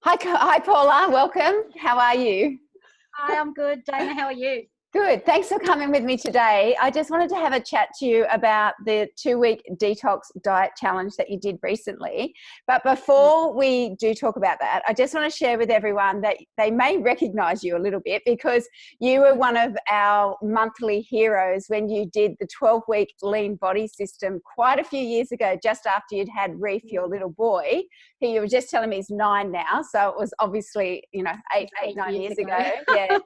Hi, Paula. Welcome. How are you? Hi, I'm good. Dana, how are you? Good. Thanks for coming with me today. I just wanted to have a chat to you about the 2-week detox diet challenge that you did recently. But before we do talk about that, I just want to share with everyone that they may recognize you a little bit because you were one of our monthly heroes when you did the 12-week lean body system quite a few years ago, just after you'd had Reef, your little boy, who you were just telling me is 9 now. So it was obviously, eight, 9 years ago. Yeah.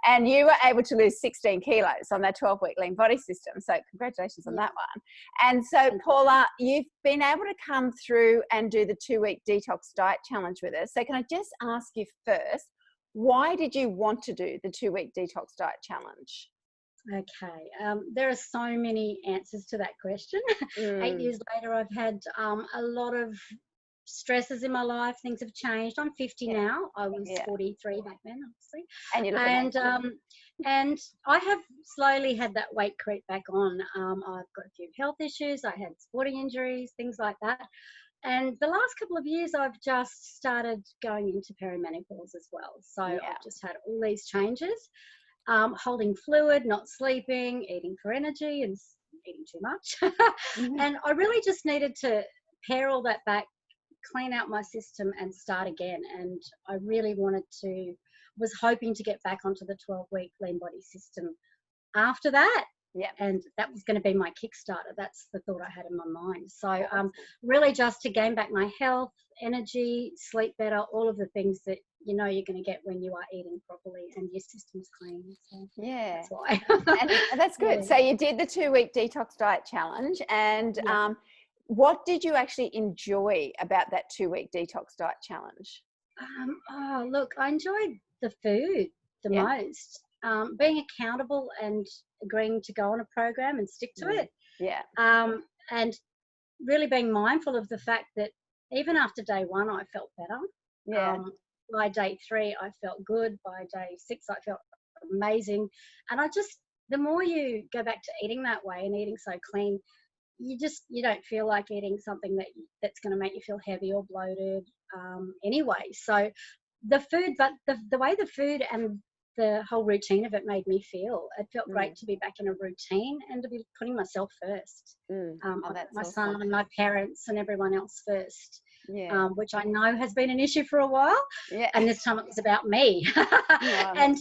And you were able to lose 16 kilos on that 12-week lean body system. So congratulations on that one. And so, Paula, you've been able to come through and do the 2-week detox diet challenge with us. So can I just ask you first, why did you want to do the 2-week detox diet challenge? Okay. There are so many answers to that question. 8 years later, I've had a lot of stresses in my life. Things have changed. I'm 50 now. I was 43 back then, obviously. And you look and I have slowly had that weight creep back on. I've got a few health issues. I had sporting injuries, things like that. And the last couple of years, I've just started going into perimenopause as well. So I've just had all these changes, holding fluid, not sleeping, eating for energy and eating too much. And I really just needed to pare all that back, clean out my system and start again. And I really was hoping to get back onto the 12-week lean body system after that. Yeah. And that was going to be my Kickstarter. That's the thought I had in my mind. So really just to gain back my health, energy, sleep better, all of the things that you're going to get when you are eating properly and your system's clean. So that's why. And that's good. So you did the 2-week detox diet challenge, and what did you actually enjoy about that 2-week detox diet challenge? Look, I enjoyed the food the most. Being accountable and agreeing to go on a program and stick to it. Yeah. And really being mindful of the fact that even after day 1, I felt better. Yeah. By day 3, I felt good. By day 6, I felt amazing. And the more you go back to eating that way and eating so clean, you don't feel like eating something that's going to make you feel heavy or bloated anyway. So the food, but the way the food and the whole routine of it made me feel, it felt great to be back in a routine and to be putting myself first. My son and my parents and everyone else first. Which I know has been an issue for a while. Yeah. And this time it was about me. And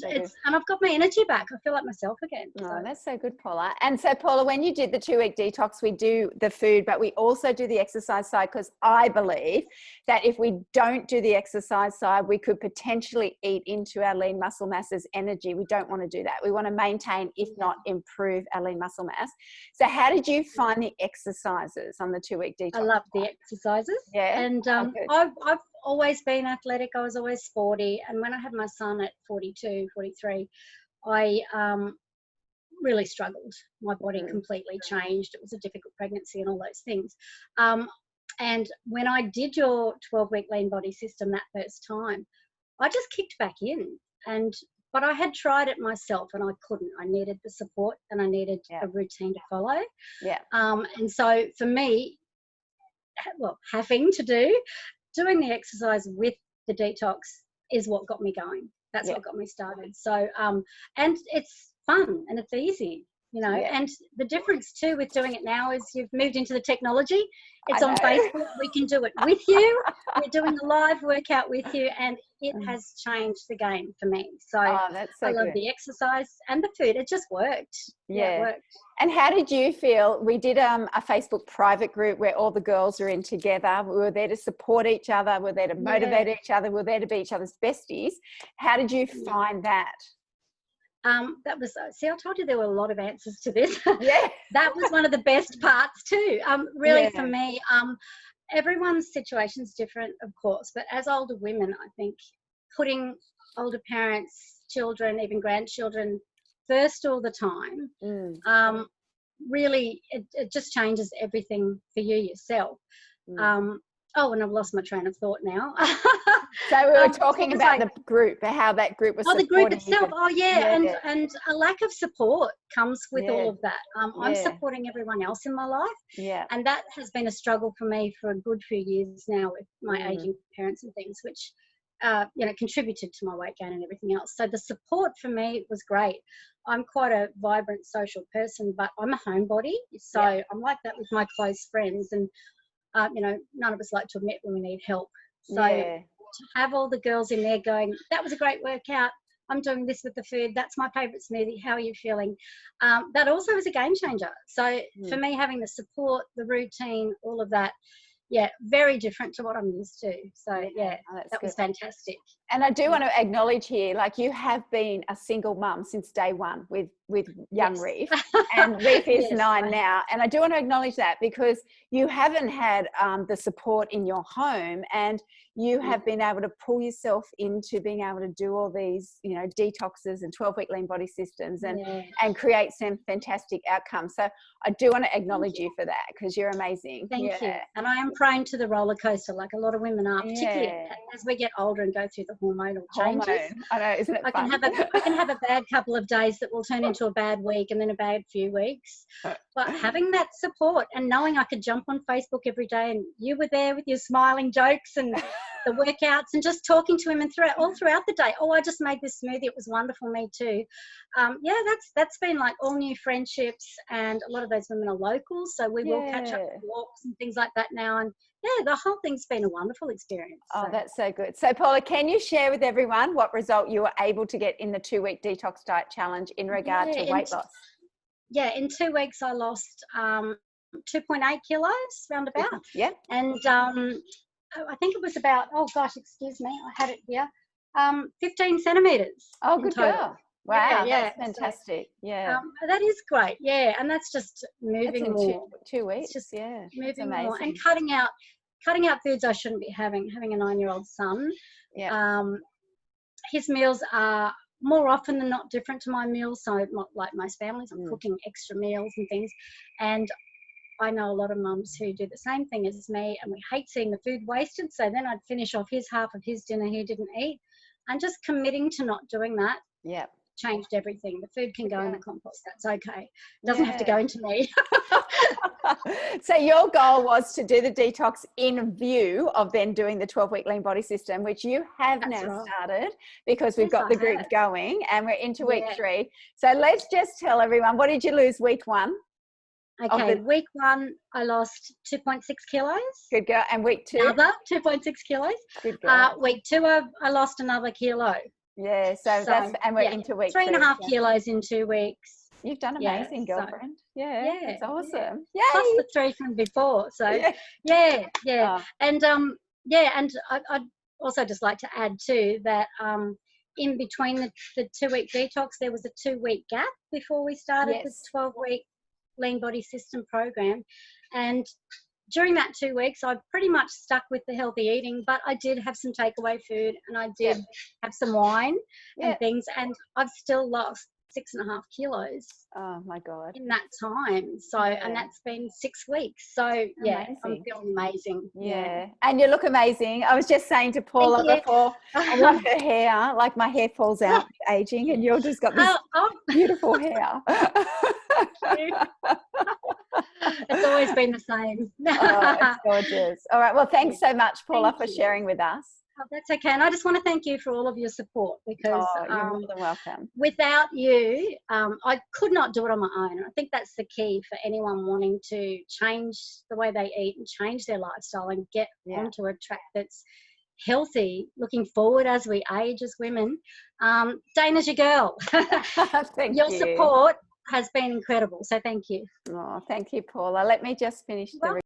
I've got my energy back. I feel like myself again. Oh, that's so good, Paula. And so, Paula, when you did the 2-week detox, we do the food, but we also do the exercise side, because I believe that if we don't do the exercise side, we could potentially eat into our lean muscle mass's energy. We don't want to do that. We want to maintain, if not improve, our lean muscle mass. So how did you find the exercises on the 2-week detox? I love the exercises. Yeah. And I've always been athletic. I was always sporty. And when I had my son at 42, 43, I really struggled. My body completely changed. It was a difficult pregnancy and all those things. And when I did your 12-week lean body system that first time, I just kicked back in. But I had tried it myself and I couldn't. I needed the support and I needed a routine to follow. Yeah. And so for me, doing the exercise with the detox is what got me going. That's what got me started. So, and it's fun and it's easy, and the difference too with doing it now is you've moved into the technology. It's on Facebook. We can do it with you. We're doing a live workout with you, and it has changed the game for me. So, that's so I love the exercise and the food. It just worked. Yeah, it worked. And how did you feel? We did a Facebook private group where all the girls are in together. We were there to support each other. We were there to motivate each other. We were there to be each other's besties. How did you find that? That was, I told you there were a lot of answers to this. Yeah. That was one of the best parts too. Really for me, everyone's situation's different, of course, but as older women, I think putting older parents, children, even grandchildren first all the time, really, it just changes everything for you yourself. And I've lost my train of thought now. So we were talking about the group, how that group was the group itself. And a lack of support comes with all of that. I'm supporting everyone else in my life. And that has been a struggle for me for a good few years now with my aging parents and things, which contributed to my weight gain and everything else. So the support for me was great. I'm quite a vibrant social person, but I'm a homebody. So I'm like that with my close friends. And, none of us like to admit when we need help. So to have all the girls in there going, that was a great workout. I'm doing this with the food. That's my favourite smoothie. How are you feeling? That also was a game changer. So for me, having the support, the routine, all of that, very different to what I'm used to. So that was fantastic. And I do want to acknowledge here, like, you have been a single mum since day one with young Reef, and Reef is 9 now. And I do want to acknowledge that, because you haven't had the support in your home, and you have been able to pull yourself into being able to do all these, detoxes and 12-week lean body systems and create some fantastic outcomes. So I do want to acknowledge you for that, because you're amazing. Thank you. And I am prone to the roller coaster, like a lot of women are, particularly as we get older and go through the hormonal changes. I know, isn't it fun? I can have a bad couple of days that will turn into a bad week, and then a bad few weeks. But having that support and knowing I could jump on Facebook every day, and you were there with your smiling jokes and the workouts, and just talking to him, and all throughout the day, I just made this smoothie, it was wonderful, me too. That's been like all new friendships, and a lot of those women are locals, so we will catch up for walks and things like that now. And the whole thing's been a wonderful experience. Oh, that's so good. So Paula, can you share with everyone what result you were able to get in the 2-week detox diet challenge in regard to weight loss? In 2 weeks I lost 2.8 kilos roundabout. And I think it was about, excuse me, I had it here, 15 centimetres. Oh, good girl. Wow, that's fantastic. So, that is great. And that's just moving more. 2 weeks. It's just moving more and cutting out foods I shouldn't be having. Having a 9-year-old son, his meals are more often than not different to my meals. So not like most families, I'm cooking extra meals and things. And I know a lot of mums who do the same thing as me, and we hate seeing the food wasted. So then I'd finish off his half of his dinner he didn't eat. And just committing to not doing that changed everything. The food can go in the compost. That's okay. It doesn't have to go into me. So your goal was to do the detox in view of then doing the 12-week lean body system, which you have started, because we've got the group going, and we're into week 3. So let's just tell everyone, what did you lose week 1? Okay, week 1, I lost 2.6 kilos. Good girl. And week 2? Another 2.6 kilos. Good girl. Week 2, I lost another kilo. So that's, and we're into week 3.5 kilos in 2 weeks. You've done amazing, girlfriend. That's awesome. Yay. Plus the 3 from before. So And and I'd also just like to add too that in between the 2-week detox, there was a 2-week gap before we started this 12-week lean body system program. And during that 2 weeks, I pretty much stuck with the healthy eating, but I did have some takeaway food, and I did have some wine and things, and I've still lost 6.5 kilos. Oh my God. In that time. So, and that's been 6 weeks. So amazing. I'm feeling amazing. And you look amazing. I was just saying to Paula before, I want her hair, like my hair falls out with aging, and you've just got this beautiful hair. It's always been the same. It's gorgeous. All right. Well, thanks so much, Paula, for sharing with us. Oh, that's okay. And I just want to thank you for all of your support, because you're more than welcome. Without you, I could not do it on my own. I think that's the key for anyone wanting to change the way they eat and change their lifestyle and get onto a track that's healthy, looking forward as we age as women. Dana's your girl. Thank you. Your support has been incredible. So thank you. Oh, thank you, Paula. Let me just finish the